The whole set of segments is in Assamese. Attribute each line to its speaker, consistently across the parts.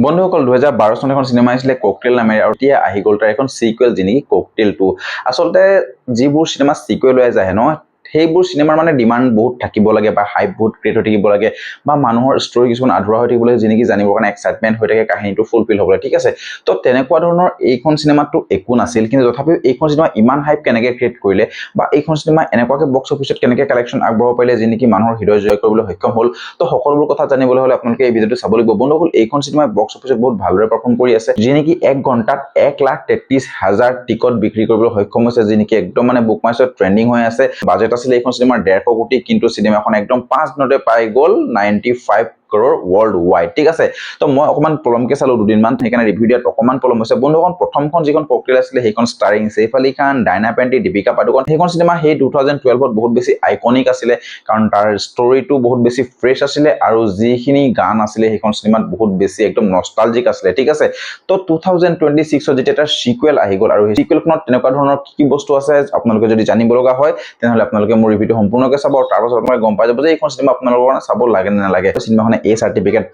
Speaker 1: বন্ধুসকল 2012 চনত এখন সিনেমা আহিছিলে ককটেল নামেৰে আৰু এতিয়া আহি গ'ল তাৰ এখন সিকুৱেল যি নেকি ককটেল 2 আচলতে যিবোৰ সিনেমা সিকুৱেল হৈ যায় ন সেইবোৰ সিনেমাৰ মানে ডিমান্ড বহুত থাকিব লাগে বা হাইপ বহুত ক্ৰিয়েট হৈ থাকিব লাগে বা মানুহৰ ষ্টৰী কিছুমান আধৰুৱা হৈ থাকিব লাগে যিনেকি জানিবৰ কাৰণে এক্সাইটমেন্ট হৈ থাকে কাহিনীটো ফুলফিল হ'বলৈ ঠিক আছে তো তেনেকুৱা ধৰণৰ এইখন সিনেমাটো একো নাছিল কিন্তু তথাপিও এইখন সিনেমা ইমান হাইপ কেনেকৈ ক্ৰিয়েট কৰিলে বা এইখন সিনেমা এনেকুৱাকৈ বক্স অফিচত কেনেকৈ কালেকশ্যন আগবঢ়াব পাৰিলে যিনেকি মানুহৰ হৃদয় জয় কৰিবলৈ সক্ষম হ'ল তো সকলোবোৰ কথা জানিবলৈ হ'লে আপোনালোকে এই ভিডিঅটো চাব লাগিব বন্ধুসকল এইখন সিনেমা বক্স অফিচত বহুত ভালদৰে পাৰফৰ্ম কৰি আছে যিনেকি 1 ঘণ্টাত 1,33,000 টিকট বিক্ৰী কৰিবলৈ সক্ষম হৈছে যিনেকি একদম মানে বুক মাই শ্ব'ত ট্ৰেন্ডিং হৈ আছে বাজেট আছিল এইখন সিনেমাৰ 150 কোটি কিন্তু সিনেমাখন একদম 5 দিনতে পাই গ'ল 95 crore world wide ঠিক আছে তো মই অকমান পলমকে চালো দুদিন মান সেইকাৰণে ৰিভিউ দিয়াত অকমান পলম হৈছে বন্ধুসকল প্ৰথমখন যিখন ককটেল আছিল সেইখন ষ্টাৰিং সৈফ আলী খান ডাইনা পেণ্টি দীপিকা পাডুকন সেইখন সিনেমা সেই 2012 ত বহুত বেছি আইকনিক আছিল কাৰণ তাৰ ষ্টৰীটো বহুত বেছি ফ্ৰেছ আছিল আৰু যিখিনি গান আছিল সেইখন সিনেমাত বহুত বেছি একদম নষ্টালজিক আছিল ঠিক আছে তো 2026 ত যেতিয়া এটা সিকুৱেল আহি গ'ল আৰু সেই সিকুৱেলখনত তেনেকুৱা ধৰণৰ কি বস্তু আছে আপোনালোকে যদি জানিব লগা হয় তেনেহলে আপোনালোকে মোৰ ৰিভিউটো সম্পূৰ্ণকৈ চাব আৰু তাৰ পাছত আপোনালোকে গম পাই যাব যে এইখন সিনেমা আপোনালোকৰ কাৰণে চাব লাগে নে নালাগে সিনেমাখনে এ সাৰ্টিফিকেট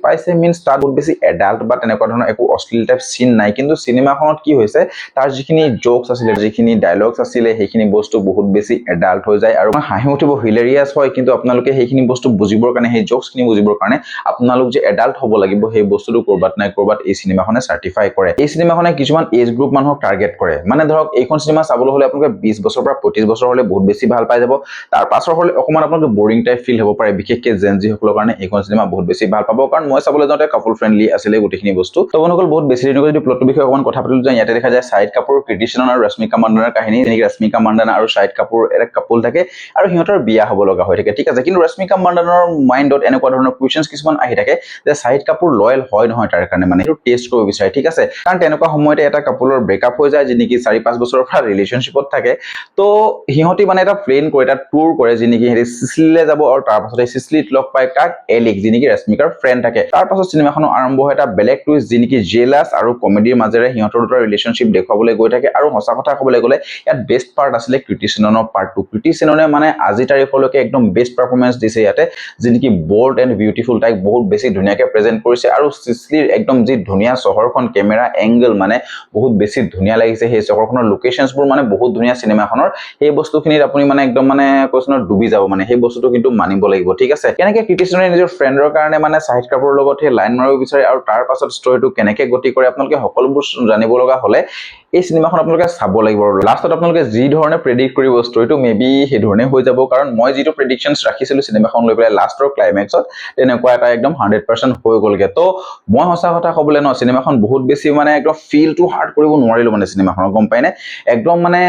Speaker 1: পাইছে মিন্স তাত বহুত বেছি এডাল্ট বা তেনেকুৱা ধৰণৰ একো অশ্লীল টাইপ সিন নাই কিন্তু সিনেমাখনত কি হৈছে তাৰ যিখিনি জোকস আছিল যিখিনি ডায়লগস আছিল সেইখিনি বস্তু বহুত বেছি এডাল্ট হৈ যায় আৰু হাঁহি উঠিব হিলেৰিয়াছ হয় কিন্তু আপোনালোকে সেইখিনি বস্তু বুজিবৰ কাৰণে সেই জোকসখিনি বুজিবৰ কাৰণে আপোনালোক যে এডাল্ট হ'ব লাগিব সেই বস্তুটো কৰবাত নাই কৰবাত এই সিনেমাখনে সাৰ্টিফাই কৰে এই সিনেমাখনে কিছুমান এজ গ্ৰুপ মানুহক টাৰ্গেট কৰে মানে ধৰক এইখন সিনেমা চাবলৈ হ'লে আপোনালোকে 20 বছৰৰ পৰা 25 বছৰ হ'লে বহুত বেছি ভাল পাই যাব তাৰ পাছৰ হ'লে অকমান আপোনালোকে বোৰিং টাইপ ফিল হ'ব পাৰে বিশেষকৈ জেনজি সকলৰ কাৰণে এইখন সিনেমা বহুত বেছি ভাল পাব কাৰণ মই চাবলৈ যাওঁতে কাপল ফ্ৰেন্ডলি আছিল গোটেইখিনি বস্তু তো বন্ধুসকল বহুত বেছি দিনকৈ যদি প্লটৰ বিষয়ে অকমান কথা পাতিলো যে ইয়াতে দেখা যায় শাহিদ কাপুৰ কৃতি শ্বেনন আৰু ৰশ্মিকা মন্দানাৰ কাহিনী যেনেকৈ ৰশ্মিকা মন্দানা আৰু শাহিদ কাপুৰ এটা কাপল থাকে আৰু সিহঁতৰ বিয়া হ'ব লগা হৈ থাকে ঠিক আছে কিন্তু ৰশ্মিকা মন্দানাৰ মাইণ্ডত এনেকুৱা ধৰণৰ কুৱেশ্যনছ কিছুমান আহি থাকে যে শাহিদ কাপুৰ লয়েল হয় নহয় তাৰ কাৰণে মানে এইটো টেষ্ট কৰিব বিচাৰে ঠিক আছে কাৰণ তেনেকুৱা সময়তে এটা কাপলৰ ব্ৰেকআপ হৈ যায় যেনেকি 4-5 বছৰৰ পৰা ৰিলেশ্যনশ্বিপত থাকে তো সিহঁতি মানে এটা প্লেন কৰে এটা টুৰ কৰে যেনেকি হেৰি সিসিলিলৈ যাব আৰু তাৰ পাছতে সিসিলিত লগ পায় কাক এলিক যেনেকি ৰশ্মিকাৰ ফ্ৰেণ্ড থাকে তাৰ পাছত সিনেমাখন আৰম্ভ হয় এটা বেলেগ টুইষ্ট যেনেকি জেলাস আৰু কমেডিৰ মাজেৰে সিহঁতৰ দুটাৰ ৰিলেশ্যনশ্বিপ দেখুৱাবলৈ গৈ থাকে আৰু সঁচা কথা ক'বলৈ গ'লে ইয়াত বেষ্ট পাৰ্ট আছিলে কৃতি শ্বেননৰ পাৰ্ট 2 কৃতি শ্বেননে মানে আজি তাৰিখলৈকে একদম বেষ্ট পাৰফৰমেন্স দিছে ইয়াতে যেনেকি বল্ড এণ্ড বিউটিফুল তাইক বহুত বেছি ধুনীয়াকৈ প্ৰেজেন্ট কৰিছে আৰু সিসিলিৰ একদম যি ধুনীয়া চহৰখন কেমেৰা এংগল মানে বহুত বেছি ধুনীয়া লাগিছে সেই চহৰখনৰ লোকেশ্যনছবোৰ মানে বহুত ধুনীয়া সিনেমাখনৰ সেই বস্তুখিনিত আপুনি মানে একদম মানে কোৱেশ্যনত ডুবি যাব মানে সেই বস্তুটো কিন্তু মানিব লাগিব ঠিক আছে কেনেকৈ কৃতি শ্বেননে নিজৰ ফ্ৰেণ্ডৰ কাৰণে মানে শাহিদ কাপুৰৰ লগত সেই লাইন মাৰিব বিচাৰে আৰু তাৰ পাছত ষ্টৰীটো কেনেকৈ গতি কৰে আপোনালোকে সকলোবোৰ জানিব লগা হ'লে এই সিনেমাখন আপোনালোকে চাব লাগিব আৰু লাষ্টত আপোনালোকে যি ধৰণে প্ৰেডিক্ট কৰিব ষ্টৰীটো মেবি সেই ধৰণে হৈ যাব কাৰণ মই যিটো প্ৰেডিকচনছ ৰাখিছিলো সিনেমাখন লৈ পেলাই লাষ্টৰ ক্লাইমেক্সত তেনেকুৱা এটা একদম 100% হৈ গ'লগে তো মই সঁচা কথা ক'বলৈ ন সিনেমাখন বহুত বেছি মানে একদম ফিল টু হাৰ্ড কৰিব নোৱাৰিলো মানে সিনেমাখনৰ গম পাইনে একদম মানে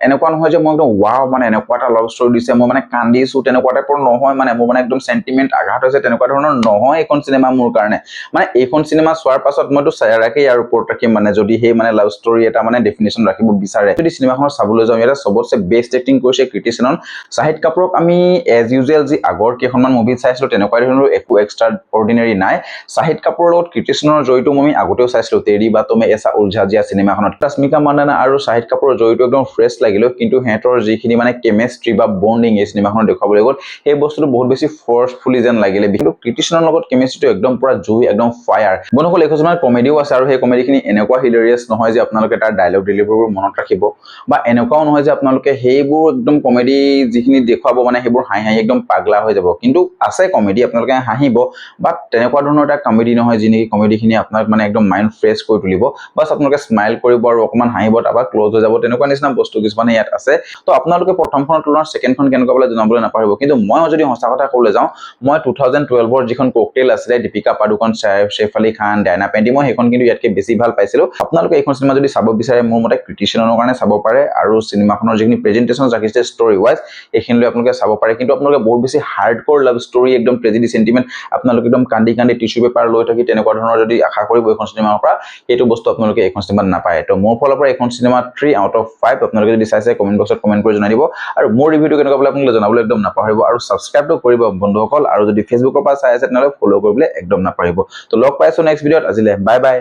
Speaker 1: এনেকুৱা নহয় যে মই একদম ৱাও মানে এনেকুৱা এটা লাভ ষ্টৰী দিছে মই মানে কান্দিছো তেনেকুৱা টাইপৰ নহয় মানে মোৰ মানে একদম সেন্টিমেন্ট আঘাত হৈছে তেনেকুৱা ধৰণৰ নহয় এইখন সিনেমা মোৰ কাৰণে মানে এইখন সিনেমা চোৱাৰ পাছত মইতো চায়াৰাকে ইয়াৰ ওপৰত ৰাখিম মানে যদি সেই মানে লাভ ষ্টৰী এটা মানে ডেফিনেশ্যন ৰাখিব বিচাৰে যদি সিনেমাখন চাবলৈ যাওঁ ইয়াতে সবতছে বেষ্ট এক্টিং কৰিছে কৃতি শ্বেনন শাহিদ কাপুৰক আমি এজ ইউজুৱেল যি আগৰ কেইখনমান মুভি চাইছিলো তেনেকুৱা ধৰণৰ একো এক্সট্ৰা অৰ্ডিনাৰী নাই শাহিদ কাপুৰৰ লগত কৃতি শ্বেননৰ জড়িত মই আগতেও চাইছিলো তেৰি বাতমে এসা উলঝা জিয়া সিনেমাখনত ৰশ্মিকা মন্দানা আৰু শাহিদ কাপুৰৰ জড়িত একদম ফ্ৰেছ লাগিলে কিন্তু সিহঁতৰ যিখিনি মানে কেমিষ্ট্ৰি বা বন্ডিং এই সিনেমাখনত দেখুৱাবলৈ গ'ল সেই বস্তুটো বহুত বেছি ফৰ্চফুলি যেন লাগিলে কিন্তু কৃতি শ্বেননৰ লগত কেমিষ্ট্ৰিটো একদম পুৰা জুই একদম ফায়াৰ বন্ধুসকল এই কিছুমান কমেডিও আছে আৰু সেই কমেডিখিনি এনেকুৱা হিলেৰিয়াছ নহয় যে আপোনালোকে তাৰ ডায়লগ ডেলিভাৰীবোৰ মনত ৰাখিব বা এনেকুৱাও নহয় যে আপোনালোকে সেইবোৰ একদম কমেডি যিখিনি দেখুৱাব মানে সেইবোৰ হাঁহি হাঁহি একদম পাগলা হৈ যাব কিন্তু আছে কমেডি আপোনালোকে হাঁহিব বাট তেনেকুৱা ধৰণৰ এটা কমেডি নহয় যিনেকি কমেডিখিনি আপোনাক মানে একদম মাইণ্ড ফ্ৰেছ কৰি তুলিব বাছ আপোনালোকে স্মাইল কৰিব আৰু অকমান হাঁহিব তাৰপৰা ক্লোজ হৈ যাব তেনেকুৱা নিচিনা বস্তু কিছুমানে ইয়াত আছে তো আপোনালোকে প্ৰথমখনৰ তুলনাত সেকেন্ডখন কেনেকুৱা বোলে জনাবলৈ নাপাহৰিব কিন্তু মই যদি সঁচা কথা ক'বলৈ যাওঁ মই 2012 ৰ যিখন ককটেল আছিলে দীপিকা পাডুকন সৈফ আলী খান ডাইনা পেণ্টি মই সেইখন কিন্তু ইয়াতকে বেছি ভাল পাইছিলো আপোনালোকে এইখন সিনেমা যদি চাব বিচাৰে মোৰ মতে কৃতি শ্বেননৰ কাৰণে চাব পাৰে আৰু সিনেমাখনৰ যিখিনি প্ৰেজেন্টেশন ৰাখিছে ষ্টৰী ওয়াইজ এইখিনিলৈ আপোনালোকে চাব পাৰে কিন্তু আপোনালোকে বহুত বেছি হাৰ্ডকোৰ লাভ ষ্টৰী একদম ট্ৰেজেডি সেন্টিমেন্ট আপোনালোকে একদম কান্দি কান্দি টিস্যু পেপাৰ লৈ থাকি তেনেকুৱা ধৰণৰ যদি আশা কৰিব এইখন সিনেমাৰ পৰা এইটো বস্তু আপোনালোকে এইখন সিনেমাত নাপায় তো মোৰ ফালৰ পৰা এইখন সিনেমা 3 আউট অফ 5 আপোনালোকে যদি চাইছে কমেন্ট বক্সত কমেন্ট কৰি জনাই দিব আৰু মোৰ ৰিভিউটো কেনেকুৱা পালে আপোনালোকে জনাবলৈ একদম নাপাহৰিব আৰু সাবস্ক্ৰাইবটো কৰিব বন্ধুসকল আৰু যদি ফেসবুকৰ পৰা চাই আছে তেনেহলে ফলো কৰিবলৈ একদম নাপাহৰিব তো লগ পাইছো নেক্সট ভিডিঅত আজিলে বাই বাই